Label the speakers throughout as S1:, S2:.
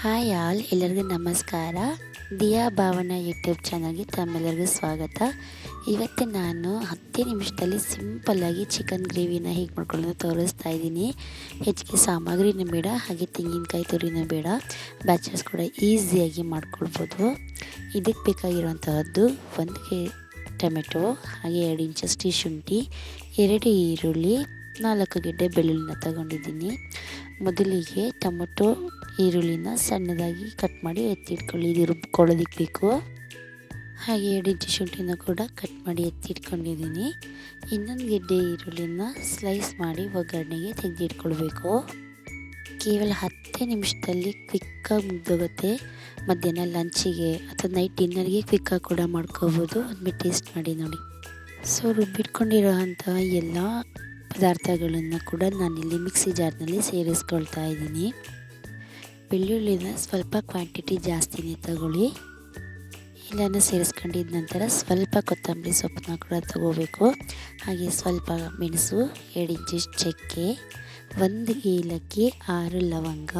S1: Hi all, ಎಲ್ಲರಿಗೂ ನಮಸ್ಕಾರ. Diya Bhavana YouTube ಚಾನಲ್ಗೆ ತಮ್ಮೆಲ್ಲರಿಗೂ ಸ್ವಾಗತ. ಇವತ್ತು ನಾನು 10 ನಿಮಿಷದಲ್ಲಿ ಸಿಂಪಲ್ಲಾಗಿ ಚಿಕನ್ ಗ್ರೇವಿನ ಹೇಗೆ ಮಾಡ್ಕೊಳ್ಳೋದು ತೋರಿಸ್ತಾ ಇದ್ದೀನಿ. ಹೆಚ್ಚಿಗೆ ಸಾಮಗ್ರಿನೂ ಬೇಡ, ಹಾಗೆ ತೆಂಗಿನಕಾಯಿ ತುರಿನೂ ಬೇಡ. ಬ್ಯಾಚಲರ್ಸ್ ಕೂಡ ಈಸಿಯಾಗಿ ಮಾಡ್ಕೊಳ್ಬೋದು. ಇದಕ್ಕೆ ಬೇಕಾಗಿರುವಂತಹದ್ದು 1 ಟೊಮೆಟೊ, ಹಾಗೆ 2 ಇಂಚಷ್ಟು ಶುಂಠಿ, 2 ಈರುಳ್ಳಿ, 4 ಗೆಡ್ಡೆ ಬೆಳ್ಳುಳ್ಳಿನ ತಗೊಂಡಿದ್ದೀನಿ. ಮೊದಲಿಗೆ ಟೊಮೊಟೊ ಈರುಳ್ಳಿನ ಸಣ್ಣದಾಗಿ ಕಟ್ ಮಾಡಿ ಎತ್ತಿಟ್ಕೊಳ್ಳಿ. ಇದು ರುಬ್ಕೊಳ್ಳೋದಕ್ಕೆ ಬೇಕು. ಹಾಗೆ 2 ಇಂಚು ಶುಂಠಿನ ಕೂಡ ಕಟ್ ಮಾಡಿ ಎತ್ತಿಟ್ಕೊಂಡಿದ್ದೀನಿ. ಇನ್ನೊಂದು ಗೆಡ್ಡೆ ಈರುಳ್ಳಿನ ಸ್ಲೈಸ್ ಮಾಡಿ ಒಗ್ಗರಣೆಗೆ ತೆಗೆದಿಟ್ಕೊಳ್ಬೇಕು. ಕೇವಲ 10 ನಿಮಿಷದಲ್ಲಿ ಕ್ವಿಕ್ಕಾಗಿ ಮುಗ್ದೋಗುತ್ತೆ. ಮಧ್ಯಾಹ್ನ ಲಂಚಿಗೆ ಅಥವಾ ನೈಟ್ ಡಿನ್ನರ್ಗೆ ಕ್ವಿಕ್ಕಾಗಿ ಕೂಡ ಮಾಡ್ಕೋಬೋದು. ಒಮ್ಮೆ ಟೇಸ್ಟ್ ಮಾಡಿ ನೋಡಿ. ಸೊ ರುಬ್ಬಿಟ್ಕೊಂಡಿರೋ ಅಂತಹ ಎಲ್ಲ ಪದಾರ್ಥಗಳನ್ನು ಕೂಡ ನಾನಿಲ್ಲಿ ಮಿಕ್ಸಿ ಜಾರ್ನಲ್ಲಿ ಸೇರಿಸ್ಕೊಳ್ತಾ ಇದ್ದೀನಿ. ಬೆಳ್ಳುಳ್ಳಿನ ಸ್ವಲ್ಪ ಕ್ವಾಂಟಿಟಿ ಜಾಸ್ತಿನೇ ತಗೊಳ್ಳಿ. ಎಲ್ಲನೂ ಸೇರಿಸ್ಕೊಂಡಿದ್ದ ನಂತರ ಸ್ವಲ್ಪ ಕೊತ್ತಂಬರಿ ಸೊಪ್ಪನ್ನ ಕೂಡ ತಗೋಬೇಕು. ಹಾಗೆ ಸ್ವಲ್ಪ ಮೆಣಸು, 2 ಇಂಚಷ್ಟು ಚಕ್ಕೆ, 1 ಏಲಕ್ಕಿ, 6 ಲವಂಗ,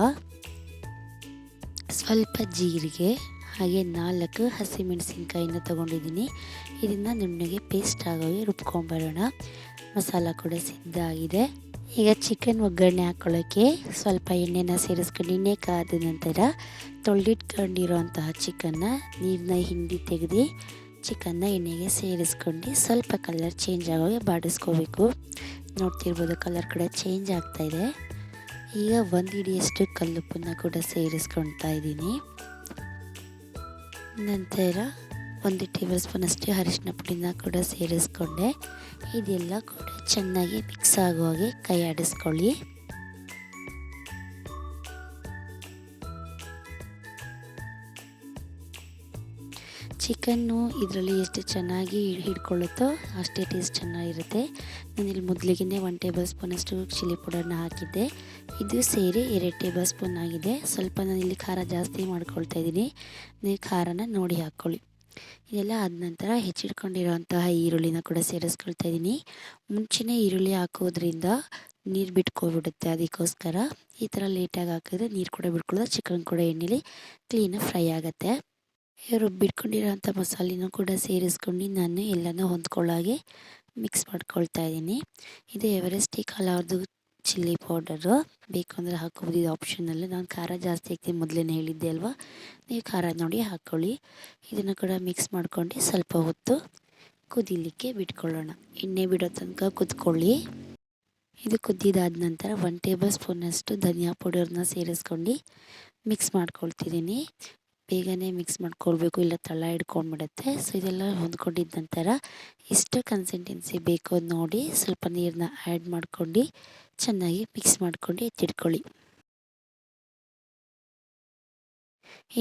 S1: ಸ್ವಲ್ಪ ಜೀರಿಗೆ, ಹಾಗೆ 4 ಹಸಿಮೆಣಸಿನ್ಕಾಯಿನ ತೊಗೊಂಡಿದ್ದೀನಿ. ಇದನ್ನು ನುಣ್ಣಗೆ ಪೇಸ್ಟ್ ಆಗೋಗಿ ರುಬ್ಕೊಂಬರೋಣ. ಮಸಾಲ ಕೂಡ ಸಿದ್ಧ ಆಗಿದೆ. ಈಗ ಚಿಕನ್ ಒಗ್ಗರಣೆ ಹಾಕ್ಕೊಳ್ಳೋಕ್ಕೆ ಸ್ವಲ್ಪ ಎಣ್ಣೆನ ಸೇರಿಸ್ಕೊಂಡು ಎಣ್ಣೆ ಕಾದ ನಂತರ ತೊಳೆದಿಟ್ಕೊಂಡಿರೋಂತಹ ಚಿಕನ್ನ ನೀರನ್ನ ಹಿಂಡಿ ತೆಗೆದು ಚಿಕನ್ನ ಎಣ್ಣೆಗೆ ಸೇರಿಸ್ಕೊಂಡು ಸ್ವಲ್ಪ ಕಲರ್ ಚೇಂಜ್ ಆಗೋಗಿ ಬಾಡಿಸ್ಕೋಬೇಕು. ನೋಡ್ತಿರ್ಬೋದು, ಕಲರ್ ಕೂಡ ಚೇಂಜ್ ಆಗ್ತಾಯಿದೆ. ಈಗ 1 ಹಿಡಿಯಷ್ಟು ಕಲ್ಲುಪ್ಪನ್ನು ಕೂಡ ಸೇರಿಸ್ಕೊಳ್ತಾ ಇದ್ದೀನಿ. ನಂತರ 1 ಟೇಬಲ್ ಸ್ಪೂನ್ ಅಷ್ಟು ಅರಿಶಿನ ಪುಡಿನ ಕೂಡ ಸೇರಿಸ್ಕೊಂಡೆ. ಇದೆಲ್ಲ ಕೂಡ ಚೆನ್ನಾಗಿ ಮಿಕ್ಸ್ ಆಗೋ ಹಾಗೆ ಕೈ ಆಡಿಸ್ಕೊಳ್ಳಿ. ಚಿಕನ್ನು ಇದರಲ್ಲಿ ಎಷ್ಟು ಚೆನ್ನಾಗಿ ಹಿಡ್ಕೊಳ್ಳುತ್ತೋ ಅಷ್ಟೇ ಟೇಸ್ಟ್ ಚೆನ್ನಾಗಿರುತ್ತೆ. ನಾನಿಲ್ಲಿ ಮೊದಲಿಗೆ 1 ಟೇಬಲ್ ಸ್ಪೂನ್ ಅಷ್ಟು ಚಿಲ್ಲಿ ಪೌಡರ್ನ ಹಾಕಿದ್ದೆ. ಇದು ಸೇರಿ 2 ಟೇಬಲ್ ಸ್ಪೂನ್ ಆಗಿದೆ. ಸ್ವಲ್ಪ ನಾನಿಲ್ಲಿ ಖಾರ ಜಾಸ್ತಿ ಮಾಡ್ಕೊಳ್ತಾ ಇದ್ದೀನಿ. ನೀವು ಖಾರನ ನೋಡಿ ಹಾಕ್ಕೊಳ್ಳಿ. ಇದೆಲ್ಲ ಆದ ನಂತರ ಹೆಚ್ಚಿಟ್ಕೊಂಡಿರೋಂತಹ ಈರುಳ್ಳಿನ ಕೂಡ ಸೇರಿಸ್ಕೊಳ್ತಾ ಇದ್ದೀನಿ. ಮುಂಚೆನೇ ಈರುಳ್ಳಿ ಹಾಕೋದ್ರಿಂದ ನೀರು ಬಿಟ್ಕೊಬಿಡುತ್ತೆ. ಅದಕ್ಕೋಸ್ಕರ ಈ ಥರ ಲೇಟಾಗಿ ಹಾಕಿದ್ರೆ ನೀರು ಕೂಡ ಬಿಟ್ಕೊಳ್ಳೋದು, ಚಿಕನ್ ಕೂಡ ಎಣ್ಣೆಲಿ ಕ್ಲೀನಾಗಿ ಫ್ರೈ ಆಗುತ್ತೆ. ರುಬ್ಬಿಟ್ಕೊಂಡಿರೋಂಥ ಮಸಾಲೆನೂ ಕೂಡ ಸೇರಿಸ್ಕೊಂಡು ನಾನು ಎಲ್ಲನೂ ಹೊಂದ್ಕೊಳ್ಳೋಗೆ ಮಿಕ್ಸ್ ಮಾಡ್ಕೊಳ್ತಾ ಇದ್ದೀನಿ. ಇದು ಎವರೆಸ್ಟ್ ಕಲರ್ದು ಚಿಲ್ಲಿ ಪೌಡರು. ಬೇಕು ಅಂದರೆ ಹಾಕ್ಬೋದು, ಇದು ಆಪ್ಷನಲ್ಲು. ನಾನು ಖಾರ ಜಾಸ್ತಿ ಹಾಕ್ತೀನಿ, ಮೊದಲೇ ಹೇಳಿದ್ದೆ ಅಲ್ವಾ. ನೀವು ಖಾರ ನೋಡಿ ಹಾಕ್ಕೊಳ್ಳಿ. ಇದನ್ನು ಕೂಡ ಮಿಕ್ಸ್ ಮಾಡ್ಕೊಂಡು ಸ್ವಲ್ಪ ಹೊತ್ತು ಕುದಿಲಿಕ್ಕೆ ಬಿಟ್ಕೊಳ್ಳೋಣ. ಎಣ್ಣೆ ಬಿಡೋ ತನಕ ಕುದ್ಕೊಳ್ಳಿ. ಇದು ಕುದ್ದಿದಾದ ನಂತರ 1 ಟೇಬಲ್ ಸ್ಪೂನಷ್ಟು ಧನಿಯಾ ಪೌಡರ್ನ ಸೇರಿಸ್ಕೊಂಡು ಮಿಕ್ಸ್ ಮಾಡ್ಕೊಳ್ತಿದ್ದೀನಿ. ಬೇಗನೆ ಮಿಕ್ಸ್ ಮಾಡ್ಕೊಳ್ಬೇಕು, ಇಲ್ಲ ತಳ ಹಿಡ್ಕೊಂಡ್ಬಿಡುತ್ತೆ. ಸೊ ಇದೆಲ್ಲ ಹೊಂದ್ಕೊಂಡಿದ್ದ ನಂತರ ಎಷ್ಟು ಕನ್ಸಿಸ್ಟೆನ್ಸಿ ಬೇಕೋ ನೋಡಿ ಸ್ವಲ್ಪ ನೀರನ್ನ ಆ್ಯಡ್ ಮಾಡ್ಕೊಂಡು ಚೆನ್ನಾಗಿ ಮಿಕ್ಸ್ ಮಾಡ್ಕೊಂಡು ಎತ್ತಿಟ್ಕೊಳ್ಳಿ.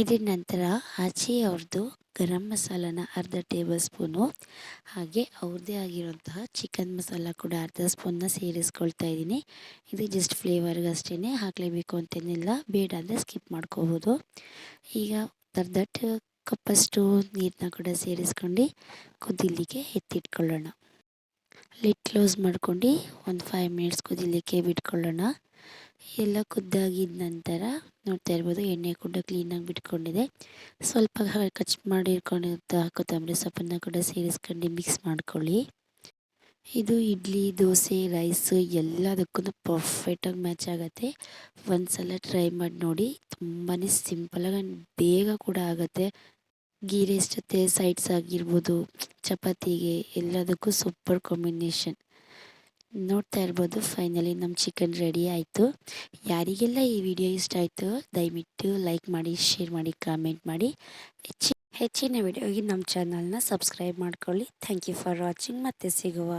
S1: ಇದರ ನಂತರ ಆಚೆ ಅವ್ರದ್ದು ಗರಂ ಮಸಾಲಾನ ಅರ್ಧ ಟೇಬಲ್ ಸ್ಪೂನು, ಹಾಗೆ ಅವ್ರದ್ದೇ ಆಗಿರುವಂತಹ ಚಿಕನ್ ಮಸಾಲ ಕೂಡ ಅರ್ಧ ಸ್ಪೂನ್ನ ಸೇರಿಸ್ಕೊಳ್ತಾ ಇದ್ದೀನಿ. ಇದು ಜಸ್ಟ್ ಫ್ಲೇವರ್ಗೆ ಅಷ್ಟೇ, ಹಾಕಲೇಬೇಕು ಅಂತೇನಿಲ್ಲ. ಬೇಡ ಅಂದರೆ ಸ್ಕಿಪ್ ಮಾಡ್ಕೋಬೋದು. ಈಗ ಅರ್ಧ ಕಪ್ಪಷ್ಟು ನೀರನ್ನ ಕೂಡ ಸೇರಿಸ್ಕೊಂಡು ಕುದಿಲಿಕ್ಕೆ ಎತ್ತಿಟ್ಕೊಳ್ಳೋಣ. ಲಿಡ್ ಕ್ಲೋಸ್ ಮಾಡ್ಕೊಂಡು 5 ಮಿನಿಟ್ಸ್ ಕುದಿಲಿಕ್ಕೆ ಬಿಟ್ಕೊಳ್ಳೋಣ. ಎಲ್ಲ ಕುದ್ದಾಗಿದ್ದ ನಂತರ ನೋಡ್ತಾ ಇರ್ಬೋದು, ಎಣ್ಣೆ ಕೂಡ ಕ್ಲೀನಾಗಿ ಬಿಟ್ಕೊಂಡಿದೆ. ಸ್ವಲ್ಪ ಕಚ್ ಮಾಡಿ ಇಟ್ಕೊಂಡಿದ್ದ ಕೊತ್ತಂಬರಿ ಸೊಪ್ಪನ್ನು ಕೂಡ ಸೇರಿಸ್ಕೊಂಡು ಮಿಕ್ಸ್ ಮಾಡ್ಕೊಳ್ಳಿ. ಇದು ಇಡ್ಲಿ, ದೋಸೆ, ರೈಸು ಎಲ್ಲದಕ್ಕೂ ಪರ್ಫೆಕ್ಟಾಗಿ ಮ್ಯಾಚ್ ಆಗುತ್ತೆ. ಒಂದ್ಸಲ ಟ್ರೈ ಮಾಡಿ ನೋಡಿ. ತುಂಬಾ ಸಿಂಪಲಾಗಿ ಬೇಗ ಕೂಡ ಆಗುತ್ತೆ. ಗೀ ರೈಸ್ ಜೊತೆ ಸೈಡ್ಸ್ ಆಗಿರ್ಬೋದು, ಚಪಾತಿಗೆ ಎಲ್ಲದಕ್ಕೂ ಸೂಪರ್ ಕಾಂಬಿನೇಷನ್. ನೋಡ್ತಾ ಇರ್ಬೋದು, ಫೈನಲಿ ನಮ್ಮ ಚಿಕನ್ ರೆಡಿ ಆಯಿತು. ಯಾರಿಗೆಲ್ಲ ಈ ವಿಡಿಯೋ ಇಷ್ಟ ಆಯಿತು ದಯವಿಟ್ಟು ಲೈಕ್ ಮಾಡಿ, ಶೇರ್ ಮಾಡಿ, ಕಾಮೆಂಟ್ ಮಾಡಿ. ಹೆಚ್ಚಿನ ವಿಡಿಯೋಗೆ ನಮ್ಮ ಚಾನಲ್ನ ಸಬ್ಸ್ಕ್ರೈಬ್ ಮಾಡ್ಕೊಳ್ಳಿ. Thank you for watching. ಮತ್ತೆ ಸಿಗುವ.